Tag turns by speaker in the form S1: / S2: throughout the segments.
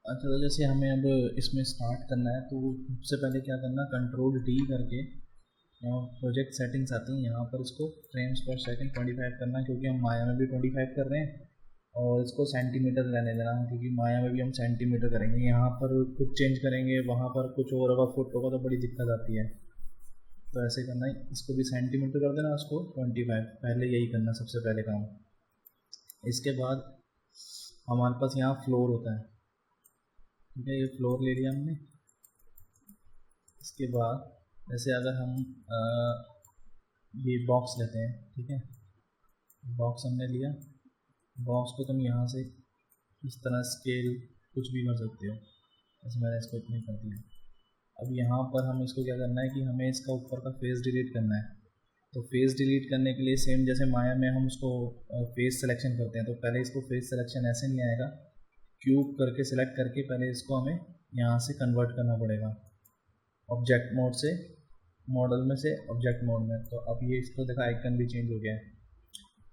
S1: अच्छा, तो जैसे हमें अब इसमें स्टार्ट करना है तो सबसे पहले क्या करना, कंट्रोल डी करके यहाँ प्रोजेक्ट सेटिंग्स आती हैं, यहाँ पर इसको फ्रेम्स पर सेकंड 25 करना, क्योंकि हम माया में भी 25 कर रहे हैं और इसको सेंटीमीटर रहने देना, क्योंकि माया में भी हम सेंटीमीटर करेंगे। यहाँ पर कुछ चेंज करेंगे, वहाँ पर कुछ और होगा, फुट होगा तो बड़ी दिक्कत आती है। तो ऐसे करना है, इसको भी सेंटीमीटर कर देना, उसको 25, पहले यही करना सबसे पहले काम। इसके बाद हमारे पास यहाँ फ्लोर होता है, ठीक है, ये फ्लोर ले लिया हमने। इसके बाद जैसे अगर हम ये बॉक्स लेते हैं, ठीक है, बॉक्स हमने लिया, बॉक्स को तुम यहाँ से इस तरह स्केल कुछ भी कर सकते हो, जैसे मैंने इसको इतने कर दिया। अब यहाँ पर हम इसको क्या करना है कि हमें इसका ऊपर का फेस डिलीट करना है। तो फेस डिलीट करने के लिए सेम जैसे माया में हम उसको फेस सिलेक्शन करते हैं, तो पहले इसको फेस सिलेक्शन ऐसे नहीं आएगा, क्यूब करके सिलेक्ट करके पहले इसको हमें यहाँ से कन्वर्ट करना पड़ेगा ऑब्जेक्ट मोड से, मॉडल में से ऑब्जेक्ट मोड में। तो अब ये इसको देखा आइकन भी चेंज हो गया है।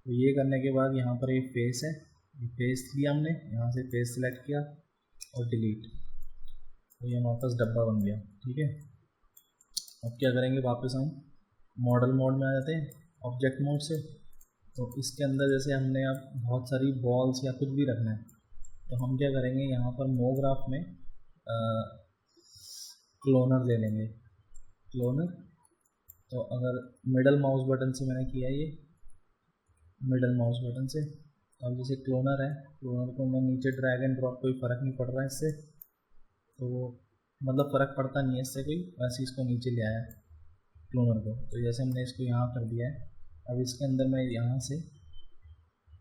S1: तो ये करने के बाद यहाँ पर एक फेस है, ये फेस लिया हमने, यहाँ से फेस सिलेक्ट किया और डिलीट, तो ये हमारे पास डब्बा बन गया, ठीक है। अब क्या करेंगे, वापस हम मॉडल मोड में आ जाते हैं ऑब्जेक्ट मोड से। तो इसके अंदर जैसे हमने अब बहुत सारी बॉल्स या कुछ भी रखना है, तो हम क्या करेंगे, यहाँ पर मोग्राफ में क्लोनर ले लेंगे, क्लोनर। तो अगर मिडल माउस बटन से मैंने किया, ये मिडल माउस बटन से, तो अब जैसे क्लोनर है, क्लोनर को मैं नीचे ड्रैग एंड ड्रॉप, कोई फ़र्क नहीं पड़ रहा है इससे, तो मतलब फ़र्क पड़ता नहीं है इससे कोई, वैसे इसको नीचे ले आया क्लोनर को। तो जैसे हमने इसको यहाँ कर दिया है, अब इसके अंदर मैं यहाँ से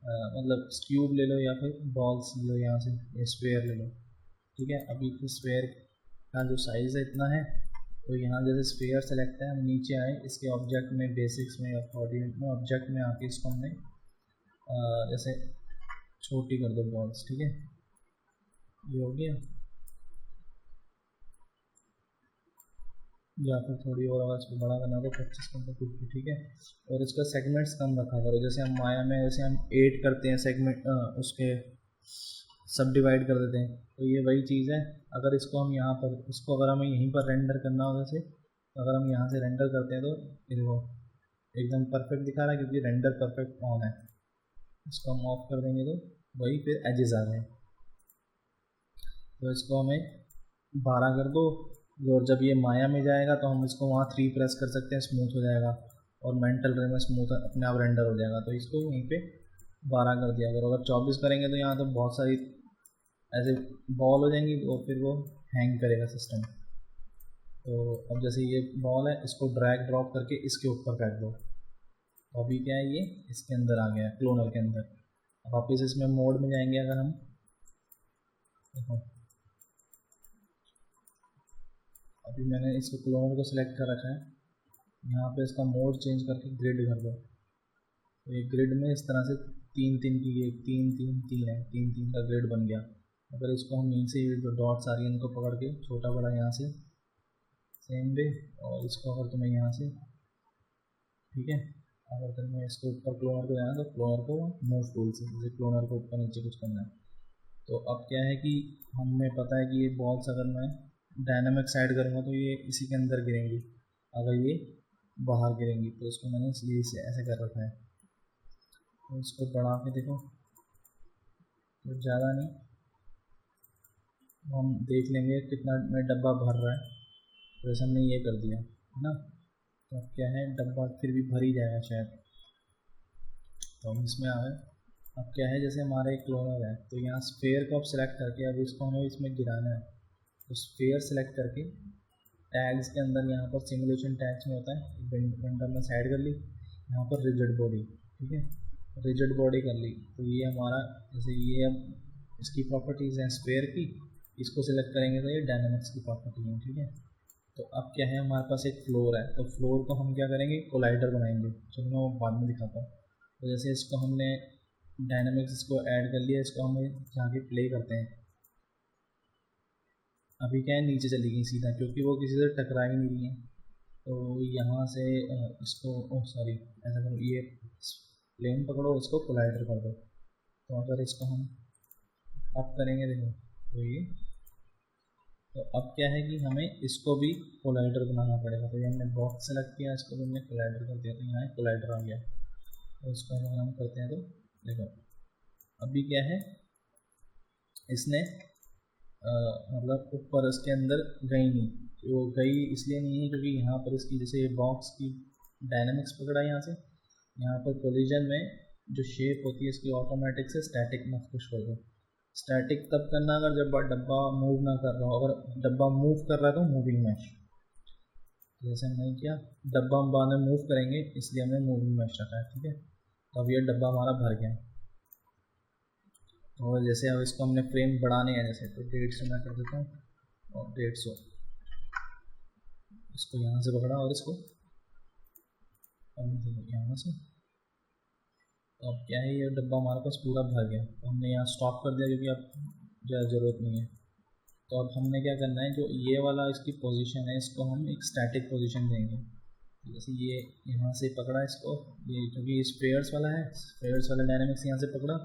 S1: मतलब क्यूब ले लो या फिर बॉल्स ले लो, यहाँ से स्क्वायर ले लो, ठीक है। अभी स्क्वायर का जो साइज़ है इतना है, तो यहाँ जैसे स्फीयर सेलेक्ट है, हम नीचे आए इसके ऑब्जेक्ट में, बेसिक्स में या कोऑर्डिनेट में, ऑब्जेक्ट में आके इसको हमने जैसे छोटी कर दो बॉल्स, ठीक है, ये हो गया। या फिर थोड़ी और अगर इसको बड़ा करना तो 25 करना कुछ भी, ठीक है। और इसका सेगमेंट्स कम रखा करो, जैसे हम माया में जैसे हम 8 करते हैं सेगमेंट, उसके सब डिवाइड कर देते हैं, तो ये वही चीज़ है। अगर इसको हम यहाँ पर, इसको अगर हमें यहीं पर रेंडर करना हो, जैसे तो अगर हम यहाँ से रेंडर करते हैं तो देखो एकदम परफेक्ट दिखा रहा है, क्योंकि रेंडर परफेक्ट ऑन है। इसको हम ऑफ कर देंगे तो वही फिर एजेस आ गए। तो इसको हमें 12 कर दो, और जब ये माया में जाएगा तो हम इसको वहाँ 3 प्रेस कर सकते हैं, स्मूथ हो जाएगा, और मेंटल रे में स्मूथ अपने आप रेंडर हो जाएगा। तो इसको यहीं पे 12 कर दिया करो। अगर 24 करेंगे तो यहाँ तो बहुत सारी ऐसे बॉल हो जाएंगी, तो फिर वो हैंग करेगा सिस्टम। तो अब जैसे ये बॉल है, इसको ड्रैग ड्रॉप करके इसके ऊपर फेंक दो, तो अभी क्या है, ये इसके अंदर आ गया क्लोनर के अंदर। अब वापस इसमें मोड में जाएंगे, अगर हम देखो, अभी मैंने इसको क्लोनर को सिलेक्ट कर रखा है, यहाँ पे इसका मोड चेंज करके ग्रिड कर दो, तो ये ग्रिड में इस तरह से 3-3 की, ये 3-3-3 है, 3-3 का ग्रिड बन गया। अगर इसको हम यहीं से जो डॉट्स आ रही है इनको पकड़ के छोटा बड़ा यहाँ से सेम वे, और इसको अगर तुम्हें यहाँ से, ठीक है, अगर तुम्हें इसको ऊपर क्लोनर को जाना तो क्लोनर को मूव टूल से जैसे क्लोनर को ऊपर नीचे कुछ करना है। तो अब क्या है कि हमें पता है कि ये बॉल्स अगर मैं डायनामिक साइड करूँगा तो ये इसी के अंदर गिरेंगी, अगर ये बाहर गिरेंगी, तो इसको मैंने इसलिए इसे ऐसे कर रखा है। तो इसको बढ़ा के देखो, तो ज़्यादा नहीं, हम देख लेंगे कितना में डब्बा भर रहा है। तो जैसे हमने ये कर दिया है ना, तो अब क्या है, डब्बा फिर भी भर ही जाएगा शायद, तो हम इसमें आ गए। अब क्या है, जैसे हमारा एक क्लोनर है, तो यहाँ स्फेयर को आप सिलेक्ट करके अब इसको हमें इसमें गिराना है। तो स्फेयर सेलेक्ट करके टैग्स के अंदर, यहाँ पर सिमुलेशन टैग्स में होता है, विंडो में साइड कर ली, यहाँ पर रिजिड बॉडी, ठीक है, रिजिड बॉडी कर ली। तो ये हमारा जैसे ये अब इसकी प्रॉपर्टीज़ हैं स्फेयर की, इसको सिलेक्ट करेंगे तो ये डायनामिक्स की प्रॉपर्टी है, ठीक है। तो अब क्या है, हमारे पास एक फ्लोर है, तो फ्लोर को हम क्या करेंगे, कोलाइडर बनाएंगे, चलो मैं वो बाद में दिखाता हूँ। तो जैसे इसको हमने डायनामिक्स इसको ऐड कर लिया, इसको हमें जाके प्ले करते हैं। अभी क्या है, नीचे चली गई सीधा, क्योंकि वो किसी से टकरा ही नहीं रही है। तो यहाँ से इसको सॉरी ऐसा करो, ये प्लेन पकड़ो, इसको कोलाइडर कर दो। तो अगर इसको हम अप करेंगे देखो, तो ये तो अब क्या है कि हमें इसको भी कोलाइडर बनाना पड़ेगा। तो ये हमने बॉक्स सेलेक्ट किया, इसको भी हमने कोलाइडर कर दिया, तो यहाँ कोलाइडर आ गया। तो इसको अगर हम करते हैं तो देखो अभी क्या है, इसने मतलब ऊपर इसके अंदर गई नहीं, वो गई इसलिए नहीं है क्योंकि यहाँ पर इसकी जैसे ये बॉक्स की डायनामिक्स पकड़ा यहाँ से, यहाँ पर कोलिजन में जो शेप होती है इसकी ऑटोमेटिक से स्टैटिक में पुश कर दो। स्टैटिक तब करना अगर जब डब्बा मूव ना कर रहा हो, अगर डब्बा मूव कर रहा है तो मूविंग मैश, जैसे हमने किया डब्बा हम बाद में मूव करेंगे इसलिए हमने मूविंग मैश रखा है। ठीक है, तो अब ये डब्बा हमारा भर गया। और जैसे अब इसको हमने फ्रेम बढ़ाने हैं, जैसे तो 150 मैं कर देता हूँ और 150 इसको यहाँ से पकड़ा और इसको यहाँ से, तो अब क्या है ये डब्बा हमारे पास पूरा भर गया। तो हमने यहाँ स्टॉप कर दिया क्योंकि अब ज़्यादा ज़रूरत नहीं है। तो अब हमने क्या करना है, जो ये वाला इसकी पोजीशन है इसको हम एक स्टैटिक पोजीशन देंगे। जैसे ये यहाँ से पकड़ा इसको, ये क्योंकि स्पेयर्स वाला है, स्पेयर्स वाला डायनामिक्स यहाँ से पकड़ा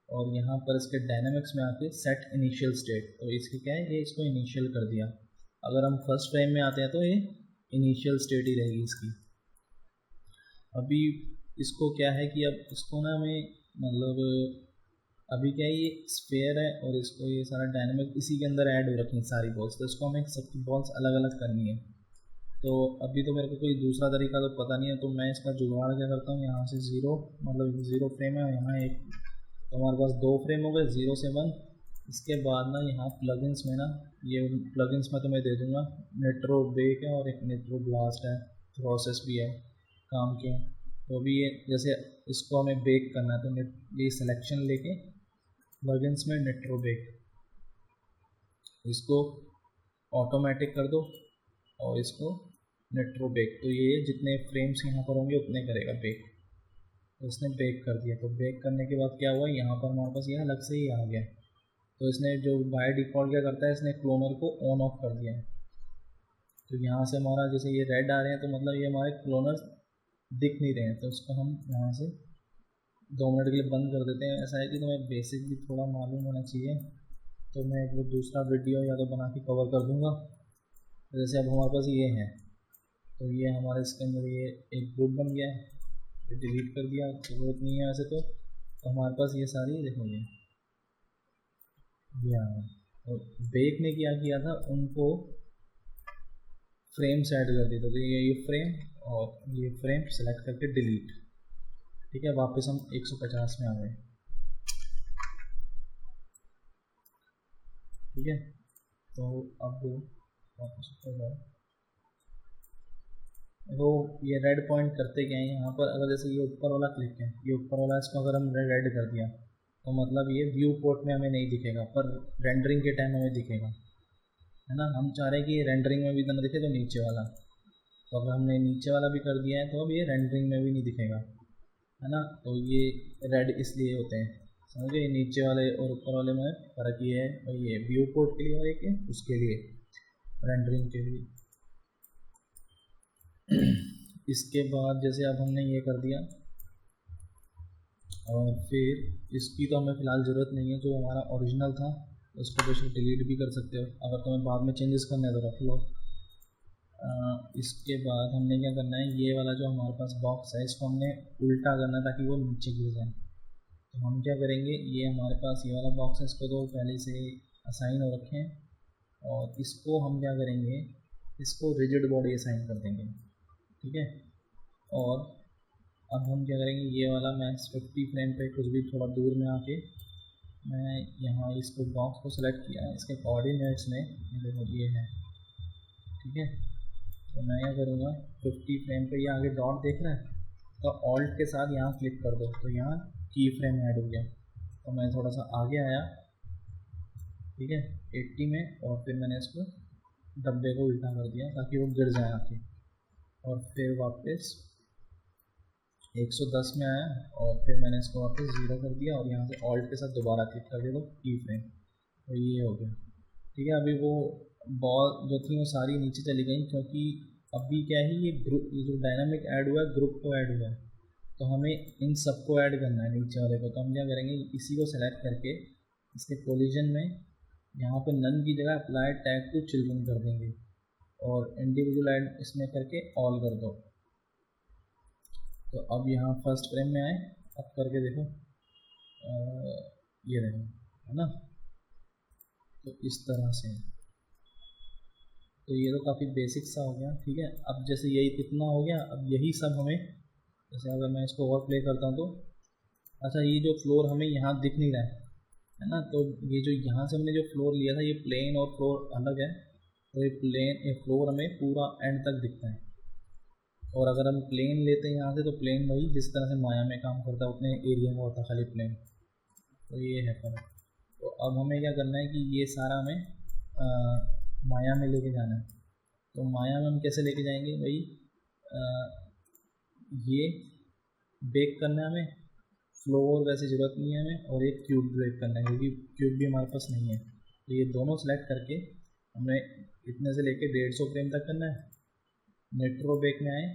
S1: और यहाँ पर इसके डायनामिक्स में आके सेट इनिशियल स्टेट, तो इसके क्या है ये इसको इनिशियल कर दिया। अगर हम फर्स्ट फ्रेम में आते हैं तो ये इनिशियल स्टेट ही रहेगी इसकी। अभी इसको क्या है कि अब इसको ना हमें मतलब अभी क्या है ये स्फेयर है और इसको ये सारा डायनामिक इसी के अंदर ऐड हो रखी है सारी बॉल्स, तो इसको हमें सबकी बॉल्स अलग अलग करनी है। तो अभी तो मेरे को कोई दूसरा तरीका तो पता नहीं है, तो मैं इसका जुगाड़ क्या करता हूँ, यहाँ से ज़ीरो मतलब ज़ीरो फ्रेम है, यहाँ एक, तो हमारे पास 2 फ्रेम हो गए 0 से 1। इसके बाद ना यहाँ प्लगइन्स में ना, ये प्लगइन्स में तो मैं दे दूँगा नेट्रो बेक है और एक नेट्रो ब्लास्ट है, प्रोसेस भी है काम के। तो अभी ये जैसे इसको हमें बेक करना है तो ये सिलेक्शन लेके प्लगइन्स में नेट्रो बेक, इसको ऑटोमेटिक कर दो और इसको नेट्रो बेक, तो ये जितने फ्रेम्स यहाँ पर होंगे उतने करेगा बेक। तो इसने बेक कर दिया, तो बेक करने के बाद क्या हुआ, यहाँ पर हमारे पास ये अलग से ही आ गया। तो इसने जो बाय डिफ़ॉल्ट क्या करता है, इसने क्लोनर को ऑन ऑफ कर दिया है। तो यहाँ से हमारा जैसे ये रेड आ रहे हैं तो मतलब ये हमारे क्लोनर दिख नहीं रहे हैं, तो इसको हम यहाँ से 2 मिनट के लिए बंद कर देते हैं। ऐसा है कि तुम्हें बेसिक भी थोड़ा मालूम होना चाहिए, तो मैं एक वो दूसरा वीडियो या तो बना के कवर कर दूँगा। जैसे अब हमारे पास ये है, तो ये हमारे इसके अंदर ये एक ग्रुप बन गया है, डिलीट कर दिया, जरूरत नहीं है वैसे तो हमारे पास ये सारी देखोगे ये आ गए। और बेक ने क्या किया था, उनको फ्रेम से ऐड कर दिया था, तो ये फ्रेम और ये फ्रेम सेलेक्ट करके डिलीट। ठीक है, वापस हम 150 में आ गए। ठीक है, तो अब वापस ऊपर जाओ। तो ये रेड पॉइंट करते क्या है यहाँ पर, अगर जैसे ये ऊपर वाला क्लिक है, ये ऊपर वाला इसको अगर हम रेड कर दिया तो मतलब ये व्यू पोर्ट में हमें नहीं दिखेगा, पर रेंडरिंग के टाइम हमें दिखेगा, है ना। हम चाह रहे हैं कि ये रेंडरिंग में भी ना दिखे, तो नीचे वाला, तो अगर हमने नीचे वाला भी कर दिया है तो अब ये रेंडरिंग में भी नहीं दिखेगा, है ना। तो ये रेड इसलिए होते हैं, समझे, नीचे वाले और ऊपर वाले में फ़र्क ये है, और ये व्यू पोर्ट के लिए और एक है उसके लिए रेंडरिंग के लिए। इसके बाद जैसे अब हमने ये कर दिया और फिर इसकी तो हमें फ़िलहाल ज़रूरत नहीं है, जो हमारा ओरिजिनल था उसको बेशक डिलीट भी कर सकते हो, अगर तुम्हें बाद में चेंजेस करना है तो रख लो। इसके बाद हमने क्या करना है, ये वाला जो हमारे पास बॉक्स है इसको हमने उल्टा करना है ताकि वो नीचे गिर जाए। तो हम क्या करेंगे, ये हमारे पास ये वाला बॉक्स है, इसको तो पहले से असाइन हो रखे हैं, और इसको हम क्या करेंगे, इसको रिजिड बॉडी असाइन कर देंगे। ठीक है, और अब हम क्या करेंगे, ये वाला मैं 50 फ्रेम पे कुछ भी थोड़ा दूर में आके मैं यहाँ इसको बॉक्स को सिलेक्ट किया, इसके कोऑर्डिनेट्स में देखो ये है। ठीक है, तो मैं क्या करूँगा 50 फ्रेम पे, ये आगे डॉट देख रहा है, तो ऑल्ट के साथ यहाँ क्लिक कर दो, तो यहाँ की फ्रेम ऐड हो गया। तो मैं थोड़ा सा आगे आया, ठीक है 80 में, और फिर मैंने इसको डब्बे को उल्टा कर दिया ताकि वो गिर जाए आके, और फिर वापस 110 में आया और फिर मैंने इसको वापस 0 कर दिया, और यहाँ से ऑल्ट के साथ दोबारा क्लिक कर दिया तो की फ्रेम, तो ये हो गया। ठीक है, अभी वो बॉल जो थी वो सारी नीचे चली गई, क्योंकि अभी क्या है ये ग्रुप, ये जो डायनामिक ऐड हुआ है ग्रुप को ऐड हुआ है, तो हमें इन सबको ऐड करना है नीचे वाले को। तो हम क्या करेंगे, इसी को सेलेक्ट करके इसके कोलिजन में यहाँ पे नन की जगह अप्लाई टैग टू चिल्ड्रन कर देंगे और इंडिविजुअल ऐड इसमें करके ऑल कर दो। तो अब यहाँ फर्स्ट फ्रेम में आए, अब करके देखो ये देखो, है ना। तो इस तरह से, तो ये तो काफ़ी बेसिक सा हो गया, ठीक है। अब जैसे यही इतना हो गया, अब यही सब हमें, जैसे अगर मैं इसको और प्ले करता हूँ तो अच्छा, ये जो फ्लोर हमें यहाँ दिख नहीं रहा है ना, तो ये जो यहाँ से हमने जो फ्लोर लिया था, ये प्लेन और फ्लोर अलग है। तो ये फ्लोर हमें पूरा एंड तक दिखता है। और अगर हम प्लेन लेते हैं यहाँ से, तो प्लेन वही जिस तरह से माया में काम करता है उतने एरिया में होता है खाली प्लेन। तो ये है फर्क। तो अब हमें क्या करना है कि ये सारा हमें माया में लेके जाना है। तो माया में हम कैसे लेके जाएंगे भाई, ये बेक करना है हमें, फ्लोर वैसे ज़रूरत नहीं है हमें, और एक क्यूब ब्रेक करना है क्योंकि क्यूब भी हमारे पास नहीं है। तो ये दोनों सेलेक्ट करके हमें इतने से लेके 150 फ्रेम तक करना है। नेट्रो बेक में आए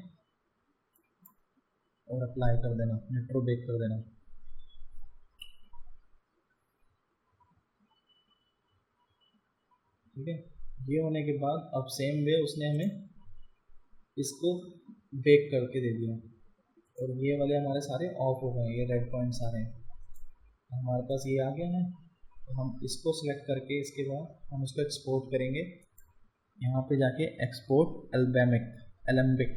S1: और अप्लाई कर देना, नेट्रो बेक कर देना। ठीक है, ये होने के बाद अब सेम वे उसने हमें इसको बेक करके दे दिया और ये वाले हमारे सारे ऑफ हो गए, ये रेड पॉइंट सारे हमारे पास ये आ गया है। तो हम इसको सिलेक्ट करके इसके बाद हम उसको एक्सपोर्ट करेंगे, यहाँ पे जाके एक्सपोर्ट एलम्बिक।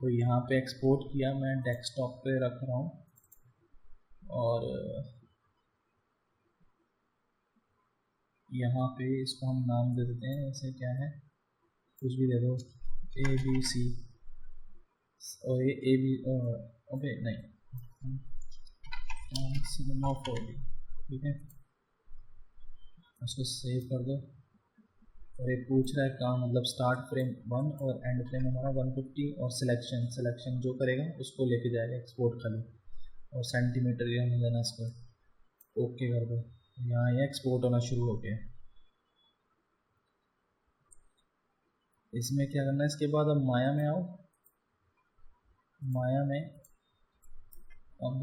S1: तो यहाँ पे एक्सपोर्ट किया, मैं डेस्कटॉप पे रख रहा हूँ और यहाँ पे इसको हम नाम दे देते हैं, ऐसे क्या है कुछ भी दे दो, ABC। और ये ओके नहीं, सिनेमा 4D, ठीक है। उसको सेव कर दो। और ये पूछ रहा है कहाँ, मतलब स्टार्ट फ्रेम 1 और एंड फ्रेम हमारा 150 और सिलेक्शन जो करेगा उसको लेके जाएगा एक्सपोर्ट खाली, और सेंटीमीटर ये हमें देना इसको, ओके कर दो। यहाँ ये एक्सपोर्ट होना शुरू हो गया। इसमें क्या करना है, इसके बाद अब माया में आओ। माया में अब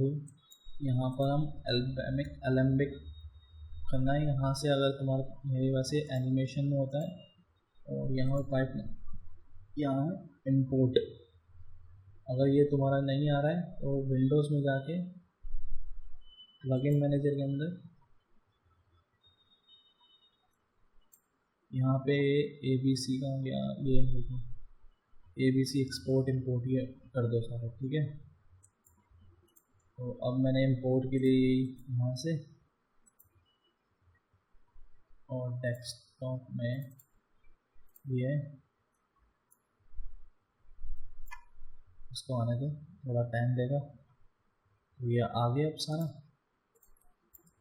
S1: यहाँ पर हम एलम्बिक करना है। यहाँ से अगर तुम्हारा मेरे वैसे एनिमेशन में होता है और यहाँ पाइप में, यहाँ इंपोर्ट, अगर ये तुम्हारा नहीं आ रहा है तो विंडोज़ में जाके प्लगइन मैनेजर के अंदर यहाँ पे ABC का गया, ये ABC एक्सपोर्ट इंपोर्ट ये कर दो सारा, ठीक है। तो अब मैंने इंपोर्ट के लिए यहाँ से, और डेस्कटॉप में ये इसको आने दो, थोड़ा टाइम देगा। तो ये आ गया अब सारा,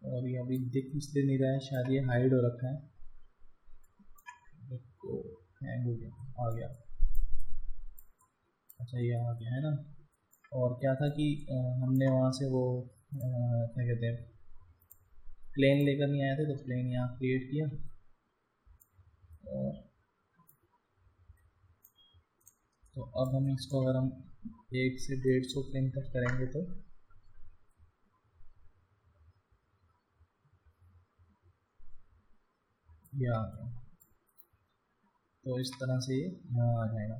S1: और ये अभी दिख इसलिए नहीं रहा है, शायद ये हाइड हो रखा है, तो हैंग हो गया, आ गया। अच्छा ये आ गया है ना। और क्या था कि हमने वहाँ से वो क्या कहते हैं, प्लेन लेकर नहीं आए थे, तो प्लेन यहाँ क्रिएट किया। और तो अब हम इसको अगर हम 1 से 150 फ्रेम तक करेंगे तो ये आ गया। तो इस तरह से ये यहाँ आ जाएगा।